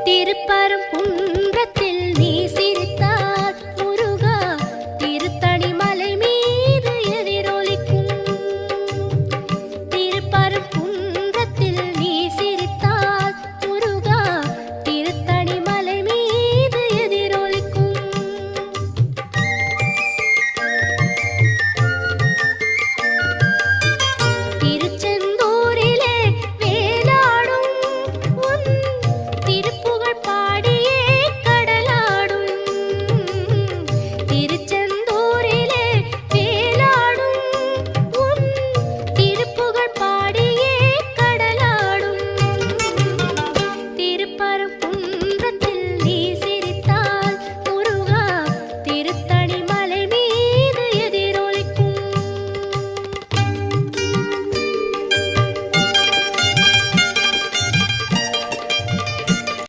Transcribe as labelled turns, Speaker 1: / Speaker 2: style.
Speaker 1: திருப்பரங்குன்றத்தில் நீ சிரித்தால் முருகா திருத்தணி மலை மீது எதிரொலிக்கும். திருப்பரங்குன்றத்தில் நீ சிரித்தால் முருகா திருத்தணி மலை மீது எதிரொலிக்கும். திருச்செந்தூரிலே வேலாடும் உன் திருப்புகழ் பாடியே கடலாடும். திருச்செந்தூரிலே வேலாடும் உன் திருப்புகழ் பாடியே கடலாடும். திருப்பரங்குன்றத்தில்